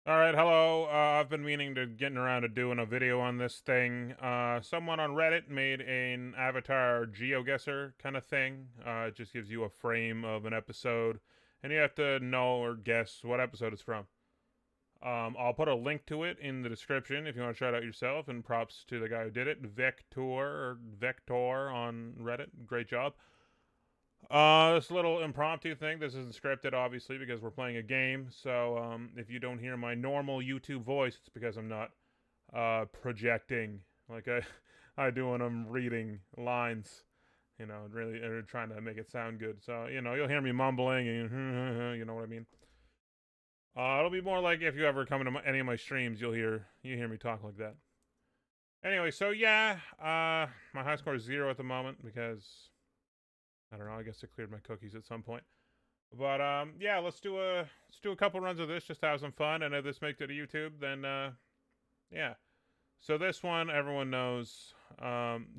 Alright, hello. I've been meaning to getting around to doing a video on this thing. Someone on Reddit made an avatar geoguesser kind of thing. It just gives you a frame of an episode, and you have to know or guess what episode it's from. I'll put a link to it in the description if you want to try it out yourself, and props to the guy who did it, Vector on Reddit. Great job. This little impromptu thing. This isn't scripted, obviously, because we're playing a game. So, if you don't hear my normal YouTube voice, it's because I'm not projecting like I do when I'm reading lines. You know, really trying to make it sound good. So, you'll hear me mumbling, and you know what I mean. It'll be more like if you ever come into any of my streams, you hear me talk like that. Anyway, so yeah, my high score is 0 at the moment because I don't know. I guess I cleared my cookies at some point. But yeah, let's do a couple runs of this just to have some fun. And if this makes it to YouTube, then yeah. So this one everyone knows.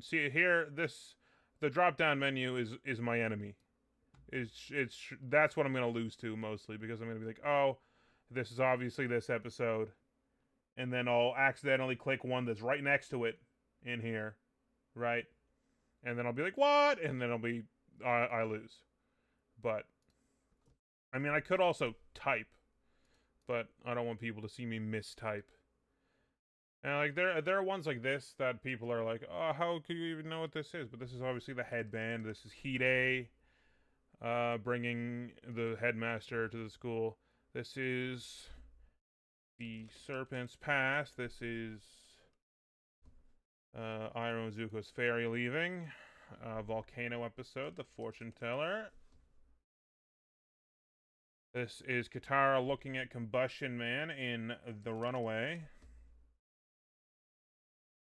See here, the drop down menu is my enemy. It's That's what I'm gonna lose to mostly because I'm gonna be like, oh, this is obviously this episode, and then I'll accidentally click one that's right next to it in here, right? And then I'll be like, what? And then I lose. But I mean, I could also type, but I don't want people to see me mistype. And like there are ones like this that people are like, oh, how could you even know what this is? But this is obviously the headband. This is Hide, bringing the headmaster to the school. This is the Serpent's Pass. This is Iroh and Zuko's ferry leaving. Volcano episode, the fortune teller. This is Katara looking at Combustion Man in The Runaway.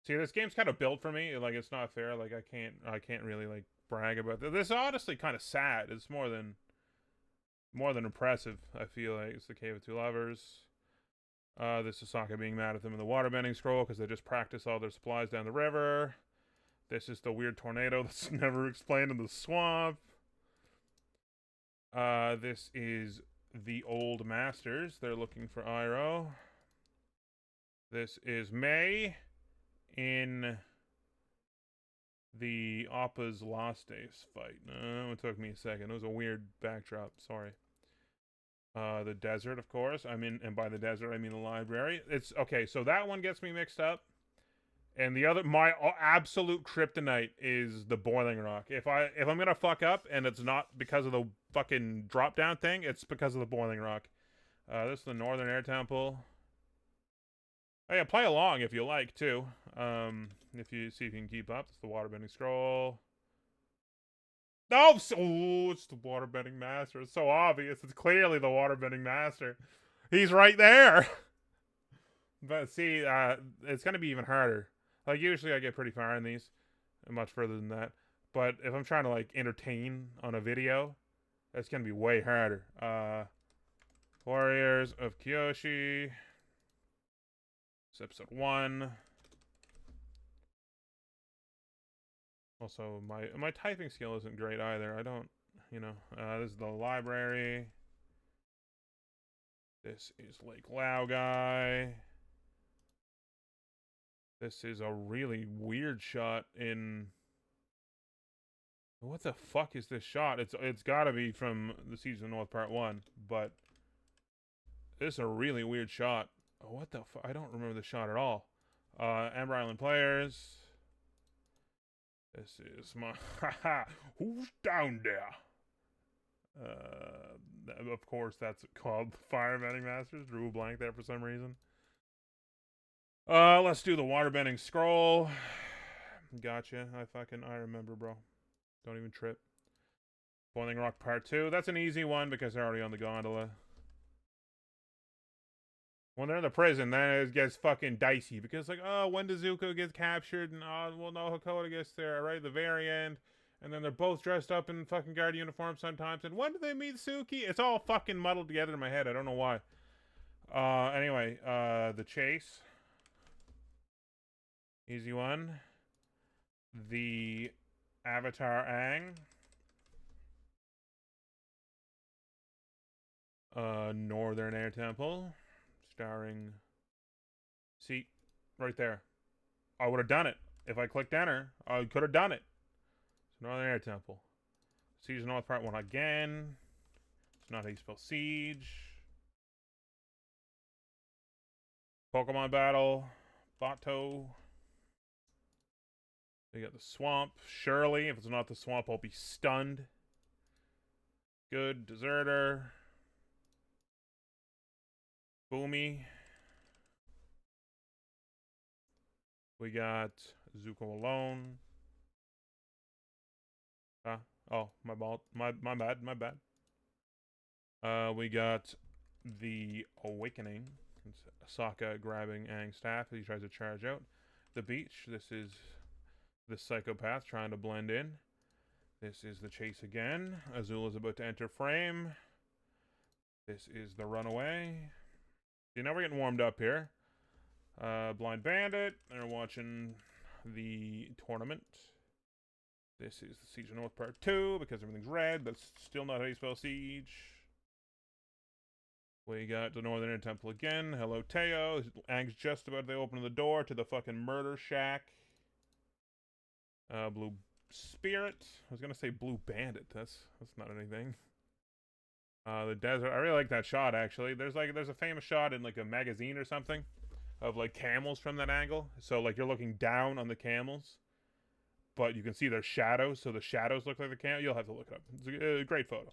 See, this game's kind of built for me. Like, it's not fair. Like, I can't really like brag about this. This is honestly kind of sad. It's more than impressive. I feel like it's the Cave of Two Lovers. This is Sokka being mad at them in the waterbending scroll because they just practice all their supplies down the river. This is the weird tornado that's never explained in the swamp. This is the Old Masters. They're looking for Iroh. This is May in the Appa's Lost Days fight. It took me a second. It was a weird backdrop. Sorry. The desert, of course. And by the desert, I mean the library. It's okay. So that one gets me mixed up. And the other, my absolute kryptonite is the boiling rock. If I'm gonna fuck up and it's not because of the fucking drop down thing, it's because of the boiling rock. This is the Northern Air Temple. Oh yeah, play along if you like too. If you see if you can keep up. It's the waterbending scroll. Oh, it's the waterbending master. It's so obvious. It's clearly the waterbending master. He's right there. But see, it's gonna be even harder. Like usually I get pretty far in these, much further than that. But if I'm trying to like entertain on a video, that's gonna be way harder. Warriors of Kyoshi. It's episode 1. Also, my typing skill isn't great either. I don't, this is the library. This is Lake Laogai. This is a really weird shot in... What the fuck is this shot? It's gotta be from the Siege of the North Part 1, but this is a really weird shot. What the fuck? I don't remember the shot at all. Amber Island players. This is my... Haha! Who's down there? Of course, that's called Firebending Masters. Drew a blank there for some reason. Let's do the waterbending scroll. Gotcha. I remember, bro. Don't even trip. Boiling Rock Part 2. That's an easy one because they're already on the gondola. When they're in the prison, then it gets fucking dicey because, like, oh, when does Zuko get captured? And, oh, well, no, Hakoda gets there right at the very end. And then they're both dressed up in fucking guard uniforms sometimes. And when do they meet Suki? It's all fucking muddled together in my head. I don't know why. Anyway, the chase. Easy one. The Avatar Aang. Northern Air Temple. Starring... See, right there. I would have done it. If I clicked enter, I could have done it. So Northern Air Temple. Siege of North Part 1 again. It's not how you spell siege. Pokemon Battle. Bato. They got the swamp. Surely, if it's not the swamp, I'll be stunned. Good. Deserter. Boomy. We got Zuko alone. Oh, my bad. We got the Awakening. It's Sokka grabbing Aang's staff as he tries to charge out. The beach. This is the psychopath trying to blend in. This is the chase again. Azul is about to enter frame. This is the runaway. See, now we're getting warmed up here. Blind Bandit. They're watching the tournament. This is the Siege of North Part 2 because everything's red, but it's still not how you spell siege. We got the Northern Air Temple again. Hello, Teo. Aang's just about to open the door to the fucking murder shack. Blue Spirit. I was gonna say Blue Bandit. That's not anything. The desert. I really like that shot actually. There's a famous shot in like a magazine or something of like camels from that angle. So like you're looking down on the camels, but you can see their shadows. So the shadows look like the camel. You'll have to look it up. It's a great photo.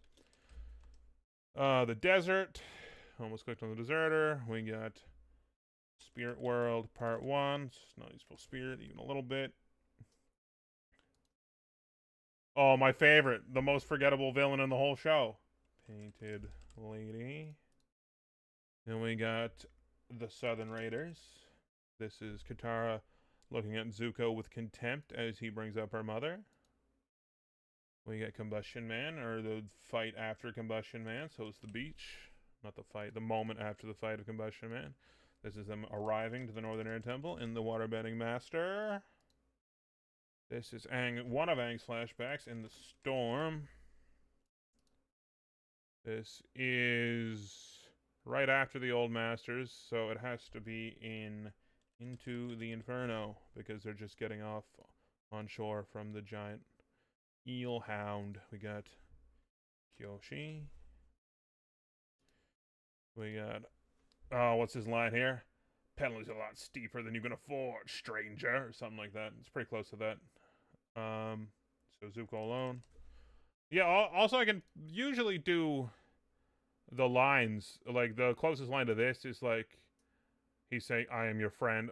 The desert. Almost clicked on the deserter. We got Spirit World Part 1. It's not useful spirit even a little bit. Oh, my favorite. The most forgettable villain in the whole show. Painted Lady. Then we got the Southern Raiders. This is Katara looking at Zuko with contempt as he brings up her mother. We got Combustion Man, or the fight after Combustion Man. So it's the beach. Not the fight, the moment after the fight of Combustion Man. This is them arriving to the Northern Air Temple in the Waterbending Master. This is one of Aang's flashbacks in the storm. This is right after the Old Masters, so it has to be into the Inferno because they're just getting off on shore from the giant eel hound. We got Kyoshi. We got, oh, what's his line here? Penalty's a lot steeper than you can afford, stranger, or something like that. It's pretty close to that. So Zuko alone. Yeah, also I can usually do the lines, like the closest line to this is like, he's saying, I am your friend.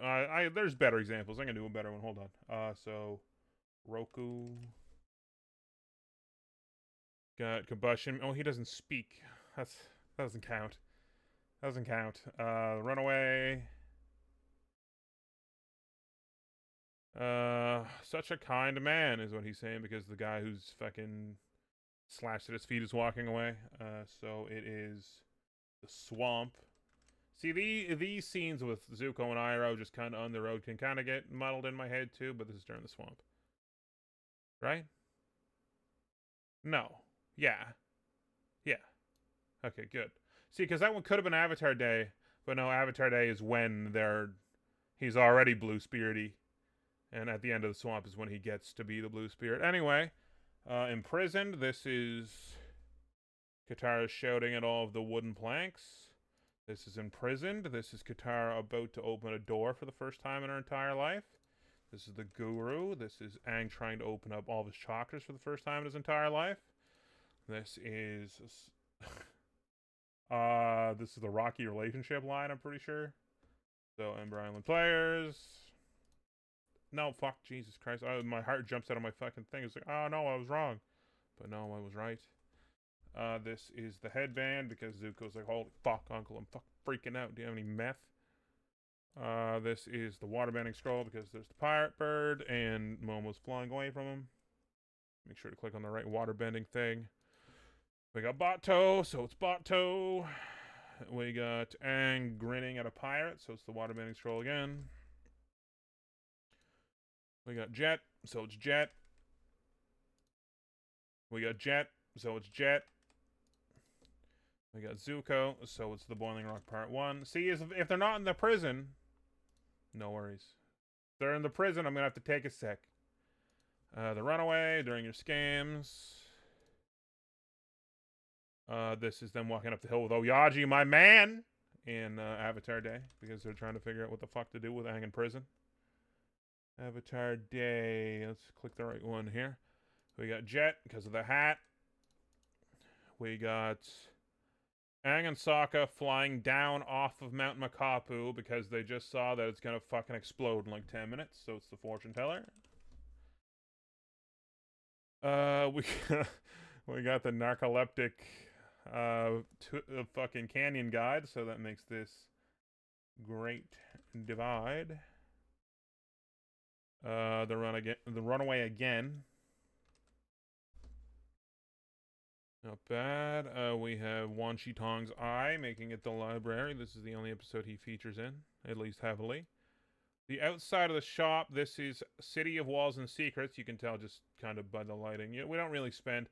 There's better examples. I'm gonna do a better one, hold on. So, Roku. Got Combustion. Oh, he doesn't speak. That doesn't count. Doesn't count. Runaway. Such a kind man is what he's saying because the guy who's fucking slashed at his feet is walking away. So it is the swamp. See, these scenes with Zuko and Iroh just kind of on the road can kind of get muddled in my head too, but this is during the swamp. Right? No. Yeah. Yeah. Okay, good. See, because that one could have been Avatar Day, but no, Avatar Day is when he's already blue spirity, and at the end of the swamp is when he gets to be the blue spirit. Anyway, imprisoned. This is Katara shouting at all of the wooden planks. This is imprisoned. This is Katara about to open a door for the first time in her entire life. This is the Guru. This is Aang trying to open up all of his chakras for the first time in his entire life. This is this is the Rocky relationship line, I'm pretty sure. So, Ember Island players. No, fuck, Jesus Christ. My heart jumps out of my fucking thing. It's like, oh no, I was wrong. But no, I was right. This is the headband because Zuko's like, holy fuck, Uncle, I'm fucking freaking out. Do you have any meth? This is the waterbending scroll because there's the pirate bird and Momo's flying away from him. Make sure to click on the right waterbending thing. We got Bato, so it's Bato. We got Aang grinning at a pirate, so it's the waterbending scroll again. We got Jet, so it's Jet. We got Jet, so it's Jet. We got Zuko, so it's the Boiling Rock Part 1. See, if they're not in the prison, no worries. If they're in the prison, I'm going to have to take a sec. The Runaway, during your scams. This is them walking up the hill with Oyaji, my man, in Avatar Day, because they're trying to figure out what the fuck to do with Aang in prison. Avatar Day. Let's click the right one here. We got Jet, because of the hat. We got Aang and Sokka flying down off of Mount Makapu because they just saw that it's gonna fucking explode in like 10 minutes, so it's the fortune teller. We we got the narcoleptic fucking canyon guide, so that makes this great divide. The runaway again. Not bad. We have Wan Shi Tong's Eye making it the library. This is the only episode he features in, at least heavily. The outside of the shop, this is City of Walls and Secrets. You can tell just kind of by the lighting. We don't really spend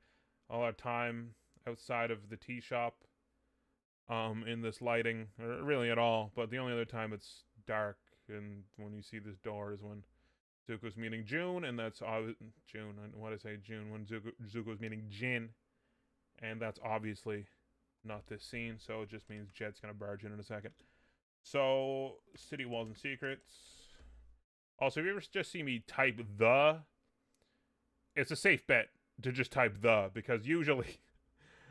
all our time outside of the tea shop in this lighting, or really at all. But the only other time it's dark and when you see this door is when Zuko's meeting June, and that's June. What did I say? June, when Zuko's meeting Jin. And that's obviously not this scene, so it just means Jet's gonna barge in a second. So, City Walls and Secrets. Also, if you ever just see me type the, it's a safe bet to just type the, because usually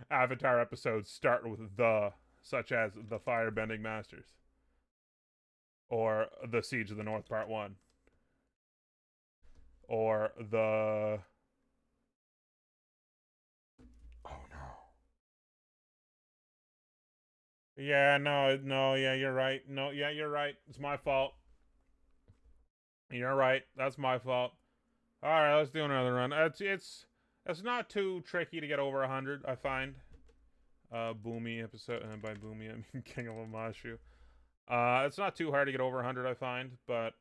Avatar episodes start with the, such as the Firebending Masters. Or the Siege of the North Part 1. Or the... Yeah, yeah, you're right. No, yeah, you're right. It's my fault. You're right. That's my fault. All right, let's do another run. It's not too tricky to get over 100, I find. Boomy episode, and by Boomy I mean King of Amashu. It's not too hard to get over 100, I find, but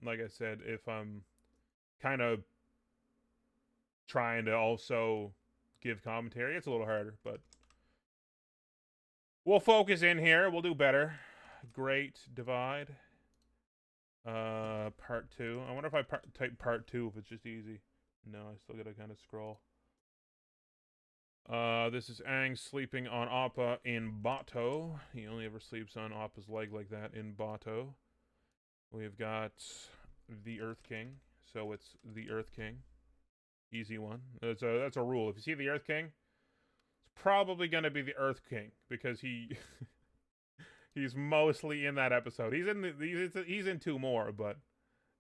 like I said, if I'm kind of trying to also give commentary, it's a little harder, but we'll focus in here. We'll do better. Great divide. Part 2. I wonder if I type part 2 if it's just easy. No, I still gotta kind of scroll. This is Aang sleeping on Appa in Bato. He only ever sleeps on Appa's leg like that in Bato. We've got the Earth King, so it's the Earth King. Easy one. That's a rule. If you see the Earth King, it's probably gonna be the Earth King because he he's mostly in that episode. He's in 2 more, but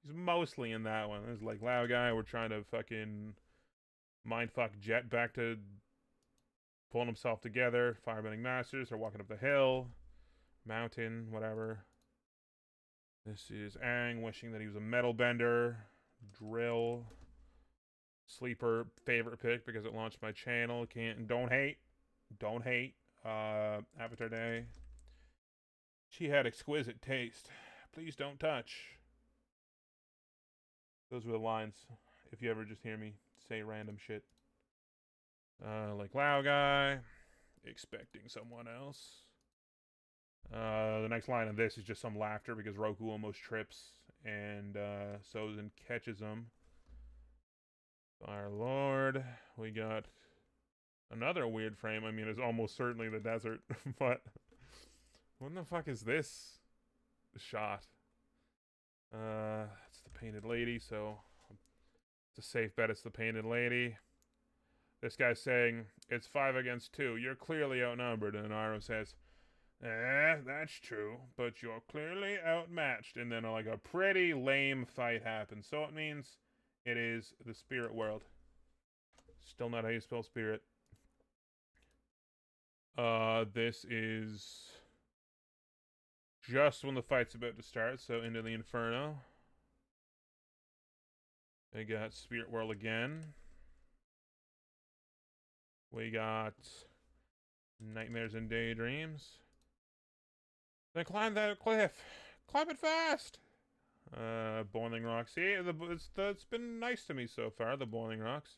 he's mostly in that one. There's like Lao guy. We're trying to fucking mindfuck Jet back to pulling himself together. Firebending Masters are walking up the hill, mountain, whatever. This is Aang wishing that he was a metal bender. Drill. Sleeper favorite pick because it launched my channel. Don't hate. Avatar Day. She had exquisite taste. Please don't touch. Those were the lines. If you ever just hear me say random shit. Like Lao guy. Expecting someone else. The next line of this is just some laughter because Roku almost trips. And Sozin catches him. Our Lord. We got another weird frame. I mean, it's almost certainly the desert. But what the fuck is this shot? It's the painted lady, so it's a safe bet it's the painted lady. This guy's saying, it's 5 against 2. You're clearly outnumbered. And Aro says, that's true, but you're clearly outmatched. And then like a pretty lame fight happens. So it means it is the spirit world. Still not how you spell spirit. This is just when the fight's about to start, so into the Inferno. We got Spirit World again. We got Nightmares and Daydreams. Then climb that cliff. Climb it fast! Boiling Rocks. See, it's been nice to me so far, the Boiling Rocks.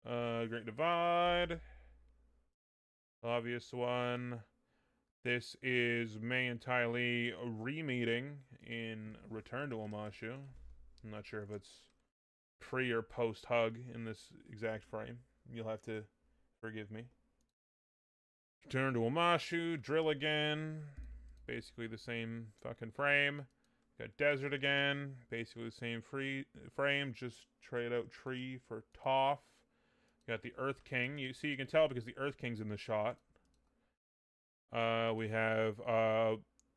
Great Divide. Obvious one. This is Mei and Ty Lee re-meeting in Return to Omashu. I'm not sure if it's pre or post hug in this exact frame. You'll have to forgive me. Return to Omashu, drill again. Basically the same fucking frame. Got desert again. Basically the same frame, just trade out tree for Toph. Got the Earth King. You see, you can tell because the Earth King's in the shot. We have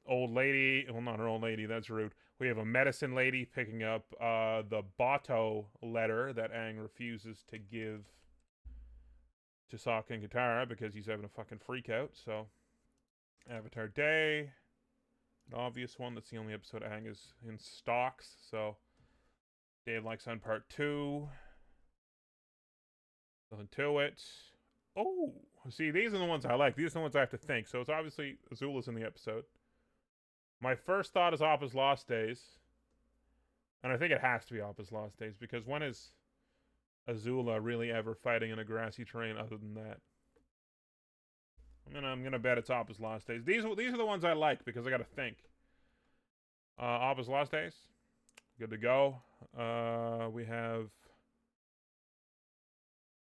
old lady. Well, not an old lady. That's rude. We have a medicine lady picking up the Bato letter that Aang refuses to give to Sokka and Katara because he's having a fucking freak out. So, Avatar Day. An obvious one. That's the only episode Aang is in stocks. So, Day of Like Sun Part 2. Nothing to it. Oh, see, these are the ones I like. These are the ones I have to think. So it's obviously Azula's in the episode. My first thought is Appa's Lost Days. And I think it has to be Appa's Lost Days because when is Azula really ever fighting in a grassy terrain other than that? I'm gonna bet it's Appa's Lost Days. These are the ones I like because I gotta think. Appa's Lost Days. Good to go. We have.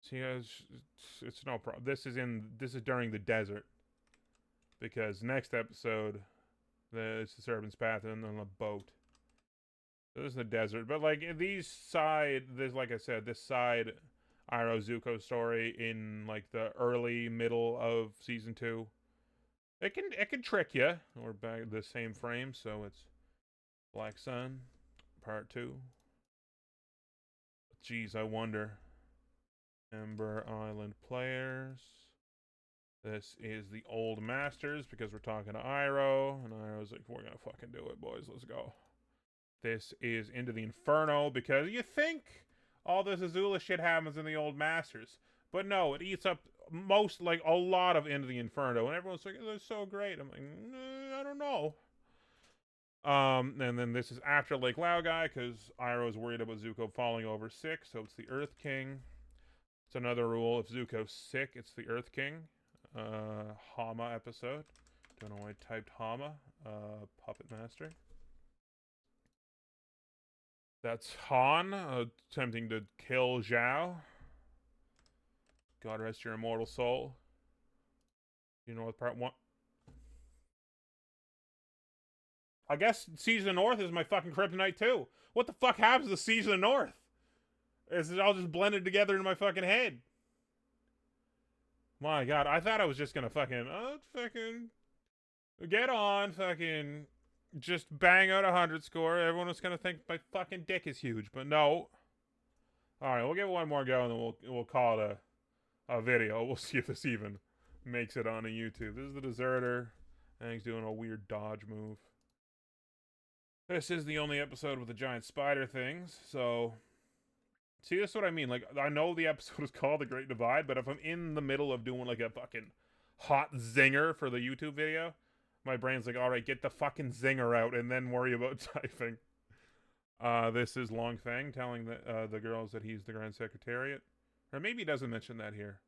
See, it's no problem. This is during the desert, because next episode, it's the Serpent's Path and on a boat. So this is the desert, but like like I said, this side Iroh Zuko story in like the early middle of season 2, it can trick you. We're back the same frame, so it's Black Sun, Part 2. Jeez, I wonder. Ember Island players. This is the old masters because we're talking to Iroh, and Iroh's like, we're gonna fucking do it, boys. Let's go. This is Into the Inferno because you think all this Azula shit happens in the old masters, but no, it eats up a lot of Into the Inferno, and everyone's like, "That's so great." I'm like, I don't know. And then this is after Lake Laogai because Iroh is worried about Zuko falling over sick, so it's the Earth King. It's another rule. If Zuko's sick, it's the Earth King. Hama episode. Don't know why I typed Hama. Puppet Master. That's Han attempting to kill Zhao. God rest your immortal soul. You know what part 1? I guess Siege of the North is my fucking kryptonite too. What the fuck happens to Siege of the North? Is it all just blended together in my fucking head? My God, I thought I was just gonna fucking get on, fucking just bang out 100 score. Everyone was gonna think my fucking dick is huge, but no. All right, we'll give it one more go, and then we'll call it a video. We'll see if this even makes it onto YouTube. This is the Deserter. And he's doing a weird dodge move. This is the only episode with the giant spider things, so. See, that's what I mean. Like, I know the episode is called The Great Divide, but if I'm in the middle of doing like a fucking hot zinger for the YouTube video, my brain's like, alright, get the fucking zinger out and then worry about typing. This is Long Feng telling the girls that he's the Grand Secretariat. Or maybe he doesn't mention that here.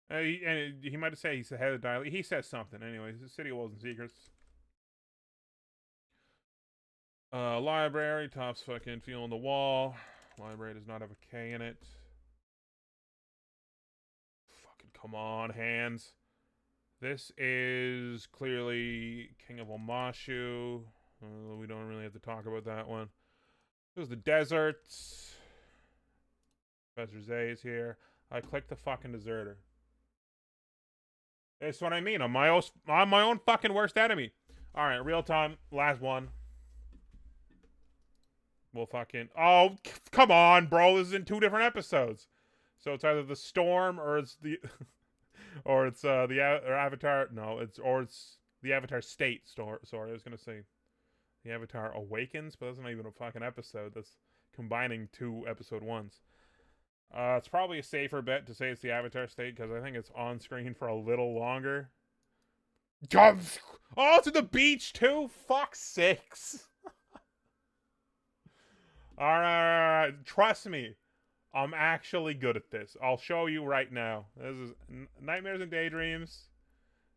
He might have said he's the head of the dialect. He says something. Anyways, the City of Walls and Secrets. Library. Toph's fucking feeling the wall. Library does not have a K in it. Fucking come on, hands. This is clearly King of Omashu. We don't really have to talk about that one. This is the desert. Professor Zay is here. I clicked the fucking deserter. That's what I mean. I'm my own fucking worst enemy. Alright, real time. Last one. We'll fucking... Oh, come on, bro. This is in 2 different episodes. So it's either the storm or it's the... or it's the Avatar... No, it's the Avatar State. Sorry, I was going to say the Avatar Awakens, but that's not even a fucking episode. That's combining 2 episode 1s. It's probably a safer bet to say it's the Avatar State because I think it's on screen for a little longer. Oh, it's at the beach too? Fuck sakes. Alright. Trust me. I'm actually good at this. I'll show you right now. This is Nightmares and Daydreams.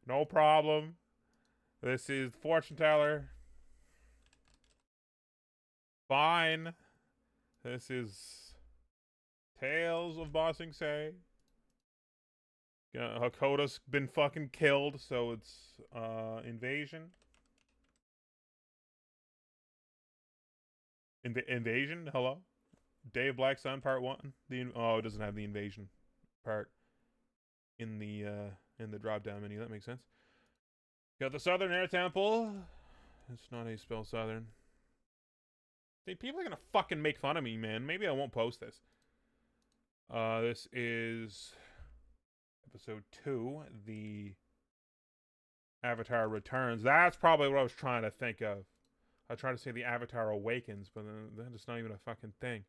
No problem. This is Fortune Teller. Fine. This is Tales of Bossing Say. Hakoda's been fucking killed, so it's Invasion. Invasion? Hello? Day of Black Sun Part 1. It doesn't have the invasion part in the drop down menu. That makes sense. Got the Southern Air Temple. It's not how you spell Southern. People are gonna fucking make fun of me, man. Maybe I won't post this. This is episode 2, the Avatar Returns. That's probably what I was trying to think of. I tried to say the Avatar Awakens, but then it's not even a fucking thing.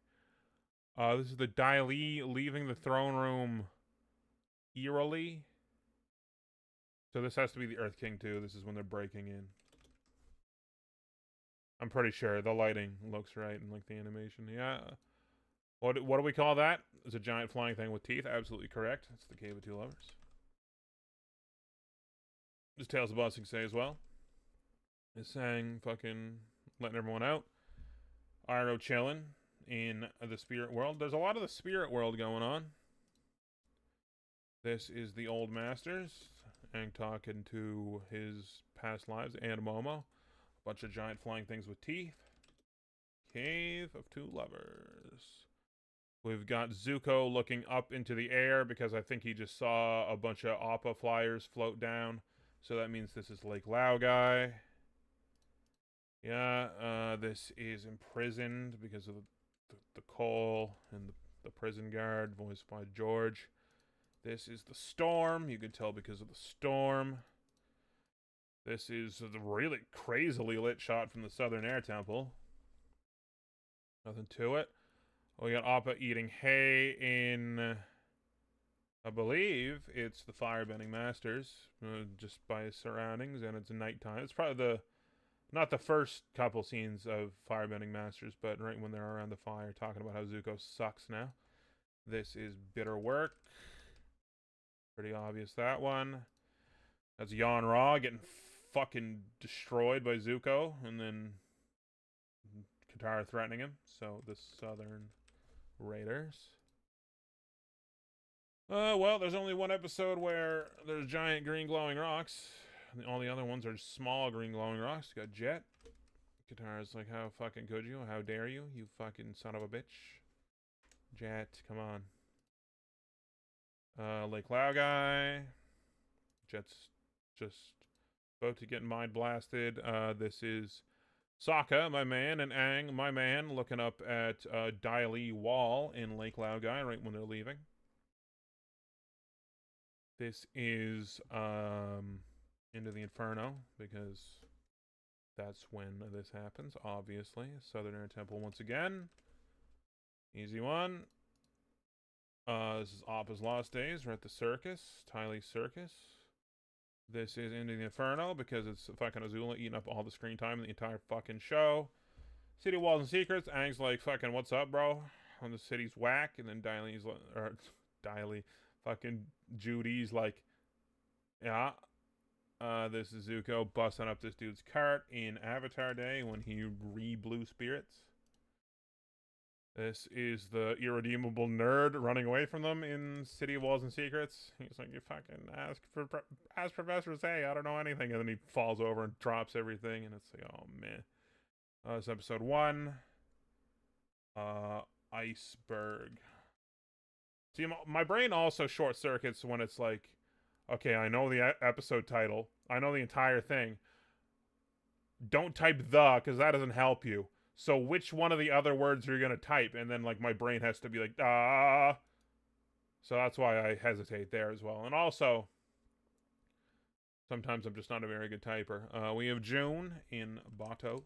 This is the Dai Li leaving the throne room eerily. So this has to be the Earth King too. This is when they're breaking in. I'm pretty sure the lighting looks right and like the animation. Yeah. What do we call that? It's a giant flying thing with teeth. Absolutely correct. It's the Cave of Two Lovers. This Tales of Bossing Say as well. It's saying fucking letting everyone out. Iroh chilling in the spirit world. There's a lot of the spirit world going on. This is the Old Masters. Aang talking to his past lives and Momo. A bunch of giant flying things with teeth. Cave of Two Lovers. We've got Zuko looking up into the air because I think he just saw a bunch of Appa flyers float down. So that means this is Lake Laogai. Yeah, this is imprisoned because of the coal and the prison guard, voiced by George. This is the storm. You can tell because of the storm. This is the really crazily lit shot from the Southern Air Temple. Nothing to it. We got Appa eating hay in, I believe it's the Firebending Masters, just by his surroundings, and it's nighttime. It's probably not the first couple scenes of Firebending Masters, but right when they're around the fire talking about how Zuko sucks now. This is Bitter Work. Pretty obvious, that one. That's Yon Ra getting fucking destroyed by Zuko, and then Katara threatening him. So the Southern Raiders. Well, there's only one episode where there's giant green glowing rocks. All the other ones are small green glowing rocks. You got Jet. Katara's like, how fucking could you? How dare you? You fucking son of a bitch. Jet, come on. Lake Laogai. Jet's just about to get mind blasted. This is Sokka, my man, and Aang, my man, looking up at Dai Li Wall in Lake Laogai right when they're leaving. This is Into the Inferno, because that's when this happens, obviously. Southern Air Temple once again. Easy one. This is Appa's Lost Days. We're at the circus, Ty Lee Circus. This is Into the Inferno because it's fucking Azula eating up all the screen time in the entire fucking show. City Walls and Secrets. Aang's like, fucking, what's up, bro? And the city's whack. And then fucking Judy's like, yeah. This is Zuko busting up this dude's cart in Avatar Day when he re-blew spirits. This is the irredeemable nerd running away from them in City of Walls and Secrets. He's like, you fucking ask Professor Zay, I don't know anything. And then he falls over and drops everything. And it's like, oh, man. It's episode 1. Iceberg. See, my brain also short circuits when it's like, okay, I know the episode title. I know the entire thing. Don't type the, because that doesn't help you. So which one of the other words are you going to type? And then, like, my brain has to be like, ah. So that's why I hesitate there as well. And also, sometimes I'm just not a very good typer. We have June in Bato.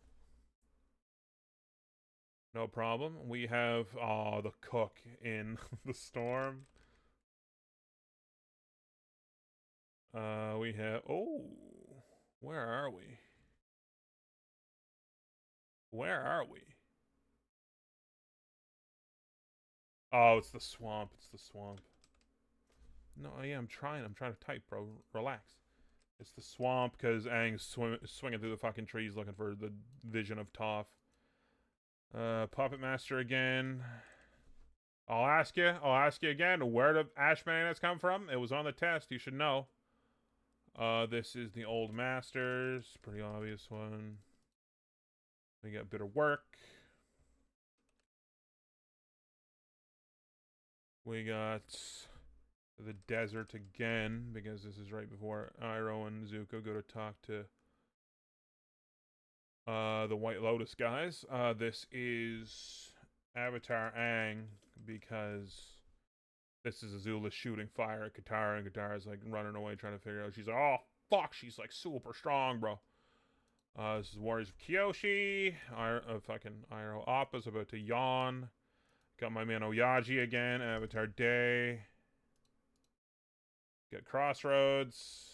No problem. We have, the cook in The Storm. We have, where are we? Where are we? Oh, it's the swamp. It's the swamp. No, yeah, I'm trying. I'm trying to type, bro. Relax. It's the swamp because Aang's swinging through the fucking trees looking for the vision of Toph. Puppet Master again. I'll ask you. I'll ask you again. Where did Ash Bananas come from? It was on the test. You should know. This is the Old Masters. Pretty obvious one. We got Bitter Work. We got the desert again, because this is right before Iroh and Zuko go to talk to the White Lotus guys. This is Avatar Aang, because this is Azula shooting fire at Katara, and Katara's like running away trying to figure out. She's like, oh fuck, she's like super strong, bro. This is Warriors of Kyoshi. Fucking Iroh Appa's about to yawn. Got my man Oyaji again. Avatar Day. Got Crossroads.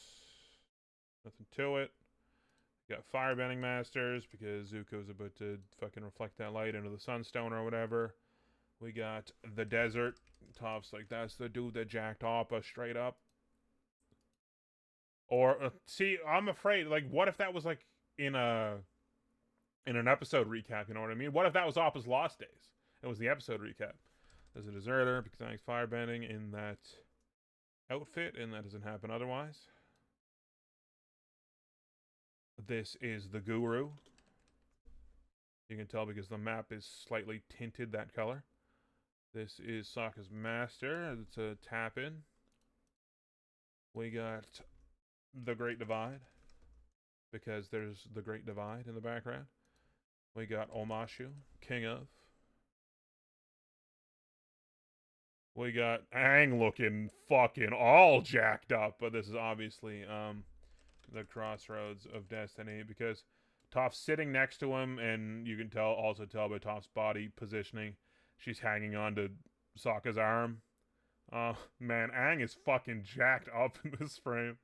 Nothing to it. Got Firebending Masters because Zuko's about to fucking reflect that light into the Sunstone or whatever. We got the desert. Toph's like, that's the dude that jacked Appa straight up. Or see, I'm afraid. Like, what if that was like in an episode recap? You know what I mean? What if that was Appa's Lost Days? It was the episode recap. There's a deserter because Aang's firebending in that outfit, and that doesn't happen otherwise. This is the Guru. You can tell because the map is slightly tinted that color. This is Sokka's Master. It's a tap-in. We got the Great Divide, because there's the Great Divide in the background. We got Omashu, King of. We got Aang looking fucking all jacked up, but this is obviously the Crossroads of Destiny, because Toph's sitting next to him, and you can also tell by Toph's body positioning, she's hanging on to Sokka's arm. Man, Aang is fucking jacked up in this frame.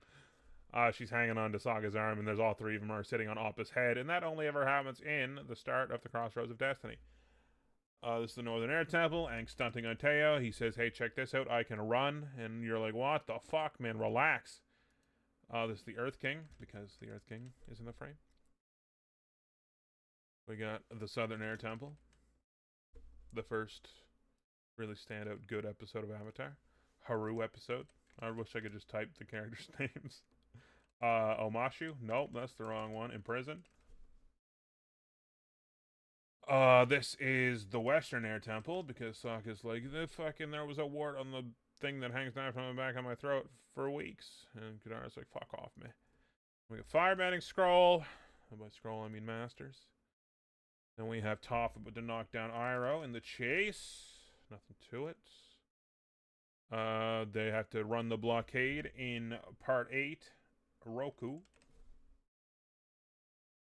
She's hanging on to Sokka's arm, and there's all three of them are sitting on Appa's head, and that only ever happens in the start of the Crossroads of Destiny. This is the Northern Air Temple. Aang stunting on Teo. He says, hey, check this out. I can run. And you're like, what the fuck, man? Relax. This is the Earth King, because the Earth King is in the frame. We got the Southern Air Temple. The first really standout good episode of Avatar. Haru episode. I wish I could just type the characters' names. Omashu. Nope, that's the wrong one. Imprisoned. This is the Western Air Temple, because Sokka's like, there was a wart on the thing that hangs down from the back of my throat for weeks. And Katara's like, fuck off, me. We got Firebending Scroll. And by scroll, I mean Masters. Then we have Toph about to knock down Iroh in the chase. Nothing to it. They have to run the blockade in part 8. Roku.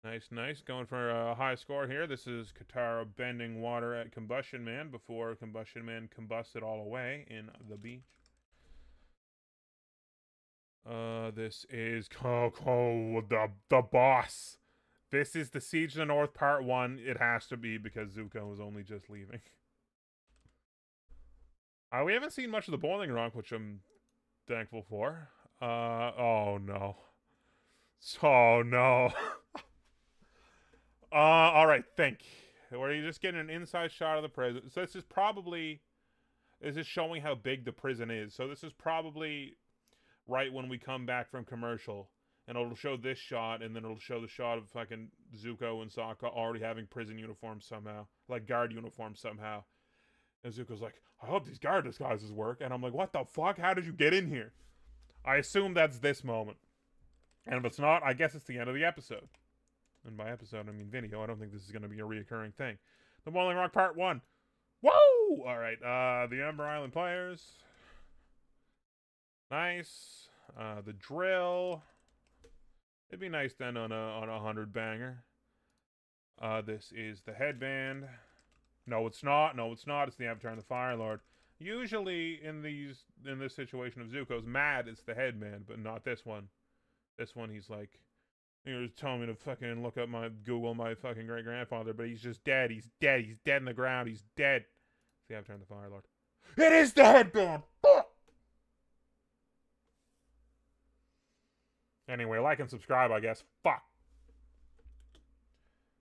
Nice. Going for a high score here. This is Katara bending water at Combustion Man before Combustion Man combusted all away in the beach. This is the boss. This is the Siege of the North Part 1. It has to be, because Zuko was only just leaving. We haven't seen much of the Boiling Rock, which I'm thankful for. Oh no. Oh no. Alright, think. Where you just getting an inside shot of the prison. So this is showing how big the prison is. So this is probably right when we come back from commercial. And it'll show this shot, and then it'll show the shot of fucking Zuko and Sokka already having prison uniforms somehow. Like guard uniforms somehow. And Zuko's like, I hope these guard disguises work. And I'm like, what the fuck? How did you get in here? I assume that's this moment. And if it's not, I guess it's the end of the episode. And by episode, I mean video. I don't think this is going to be a reoccurring thing. The Boiling Rock Part 1. Whoa! Alright, the Ember Island players. Nice. The drill. It'd be nice then on a 100 banger. This is the headband. No, it's not. It's the Avatar and the Fire Lord. Usually in this situation of Zuko's mad, it's the headband, but not this one. This one, he's like, you're just telling me to fucking look up Google my fucking great grandfather, but he's just dead. He's dead in the ground. He's dead. It's the Avatar and the Fire Lord. It is the headband! Fuck! Anyway, like and subscribe, I guess. Fuck.